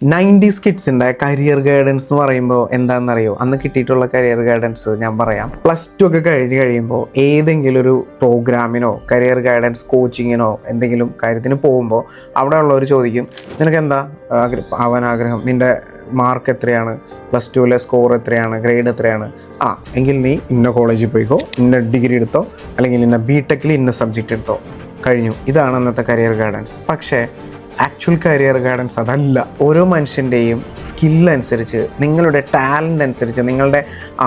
90s കിഡ്സിൻ്റെ career guidance എന്ന് പറയുമ്പോൾ എന്താണെന്നറിയോ? അന്ന് കിട്ടിയിട്ടുള്ള കരിയർ ഗൈഡൻസ് ഞാൻ പറയാം. +2 ഒക്കെ കഴിഞ്ഞ് കഴിയുമ്പോൾ ഏതെങ്കിലും ഒരു പ്രോഗ്രാമിനോ കരിയർ ഗൈഡൻസ് കോച്ചിങ്ങിനോ എന്തെങ്കിലും കാര്യത്തിന് പോകുമ്പോൾ അവിടെ ഉള്ളവർ ചോദിക്കും, നിനക്ക് എന്താ ആവാൻ ആഗ്രഹം, നിൻ്റെ മാർക്ക് എത്രയാണ്, +2 സ്കോർ എത്രയാണ്, ഗ്രേഡ് എത്രയാണ്, എങ്കിൽ നീ ഇന്ന കോളേജിൽ പോയിക്കോ, ഇന്ന ഡിഗ്രി എടുത്തോ, അല്ലെങ്കിൽ ഇന്ന BTechൽ ഇന്ന സബ്ജക്റ്റ് എടുത്തോ, കഴിഞ്ഞു. ഇതാണ് അന്നത്തെ കരിയർ ഗൈഡൻസ്. പക്ഷേ ആക്ച്വൽ കരിയർ ഗൈഡൻസ് അതല്ല. ഓരോ മനുഷ്യൻ്റെയും സ്കില്ലനുസരിച്ച്, നിങ്ങളുടെ ടാലൻ്റ് അനുസരിച്ച്, നിങ്ങളുടെ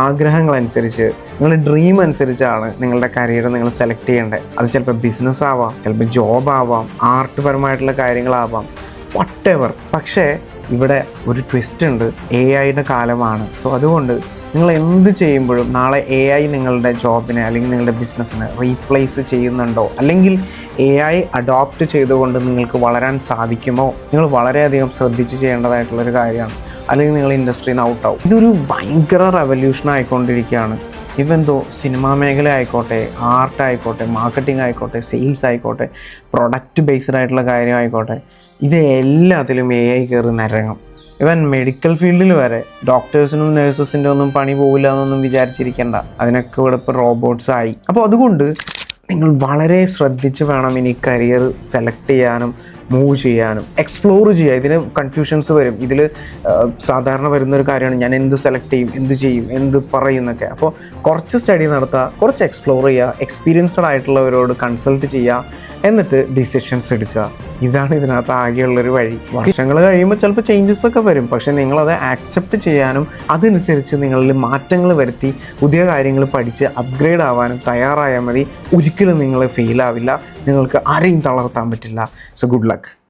ആഗ്രഹങ്ങളനുസരിച്ച്, നിങ്ങളുടെ ഡ്രീം അനുസരിച്ചാണ് നിങ്ങളുടെ കരിയർ നിങ്ങൾ സെലക്ട് ചെയ്യേണ്ടത്. അത് ചിലപ്പോൾ ബിസിനസ് ആവാം, ചിലപ്പോൾ ജോബ് ആവാം, ആർട്ട് പരമായിട്ടുള്ള കാര്യങ്ങളാവാം, വട്ടെവർ. പക്ഷേ ഇവിടെ ഒരു ട്വിസ്റ്റ് ഉണ്ട്. AI കാലമാണ്. സോ അതുകൊണ്ട് നിങ്ങൾ എന്ത് ചെയ്യുമ്പോഴും നാളെ AI നിങ്ങളുടെ ജോബിനെ അല്ലെങ്കിൽ നിങ്ങളുടെ ബിസിനസ്സിനെ റീപ്ലേസ് ചെയ്യുന്നുണ്ടോ, അല്ലെങ്കിൽ AI അഡോപ്റ്റ് ചെയ്തുകൊണ്ട് നിങ്ങൾക്ക് വളരാൻ സാധിക്കുമോ, നിങ്ങൾ വളരെയധികം ശ്രദ്ധിച്ച് ചെയ്യേണ്ടതായിട്ടുള്ളൊരു കാര്യമാണ്. അല്ലെങ്കിൽ നിങ്ങൾ ഇൻഡസ്ട്രിയിൽ നിന്ന് ഔട്ടാവും. ഇതൊരു ഭയങ്കര റെവല്യൂഷൻ ആയിക്കൊണ്ടിരിക്കുകയാണ്. ഇവൻ ദോ സിനിമാ മേഖല ആയിക്കോട്ടെ, ആർട്ട് ആയിക്കോട്ടെ, മാർക്കറ്റിംഗ് ആയിക്കോട്ടെ, സെയിൽസ് ആയിക്കോട്ടെ, പ്രൊഡക്റ്റ് ബേസ്ഡ് ആയിട്ടുള്ള കാര്യം ആയിക്കോട്ടെ, ഇത് എല്ലാത്തിലും AI കയറി നിരങ്ങും. ഇവൻ മെഡിക്കൽ ഫീൽഡിൽ വരെ ഡോക്ടേഴ്സിനും നഴ്സസിൻ്റെ ഒന്നും പണി പോകില്ല എന്നൊന്നും വിചാരിച്ചിരിക്കേണ്ട. അതിനൊക്കെ ഇവിടെ ഇപ്പോൾ റോബോട്ട്സ് ആയി. അപ്പോൾ അതുകൊണ്ട് നിങ്ങൾ വളരെ ശ്രദ്ധിച്ച് വേണം ഇനി കരിയർ സെലക്ട് ചെയ്യാനും മൂവ് ചെയ്യാനും. എക്സ്പ്ലോർ ചെയ്യുക. ഇതിന് കൺഫ്യൂഷൻസ് വരും. ഇതിൽ സാധാരണ വരുന്നൊരു കാര്യമാണ്, ഞാൻ എന്ത് സെലക്ട് ചെയ്യും, എന്ത് ചെയ്യും, എന്ത് പറയുന്നൊക്കെ. അപ്പോൾ കുറച്ച് സ്റ്റഡി നടത്തുക, കുറച്ച് എക്സ്പ്ലോർ ചെയ്യുക, എക്സ്പീരിയൻസ്ഡ് ആയിട്ടുള്ളവരോട് കൺസൾട്ട് ചെയ്യുക, എന്നിട്ട് ഡിസിഷൻസ് എടുക്കുക. ഇതാണ് ഇതിനകത്ത് ആകെയുള്ളൊരു വഴി. വർഷങ്ങൾ കഴിയുമ്പോൾ ചിലപ്പോൾ ചേഞ്ചസ് ഒക്കെ വരും. പക്ഷേ നിങ്ങളത് ആക്സെപ്റ്റ് ചെയ്യാനും അതനുസരിച്ച് നിങ്ങളിൽ മാറ്റങ്ങൾ വരുത്തി പുതിയ കാര്യങ്ങൾ പഠിച്ച് അപ്ഗ്രേഡ് ആവാനും തയ്യാറായാൽ മതി. ഒരിക്കലും നിങ്ങൾ ഫെയിൽ ആവില്ല. നിങ്ങൾക്ക് ആരെയും തളർത്താൻ പറ്റില്ല. So good luck.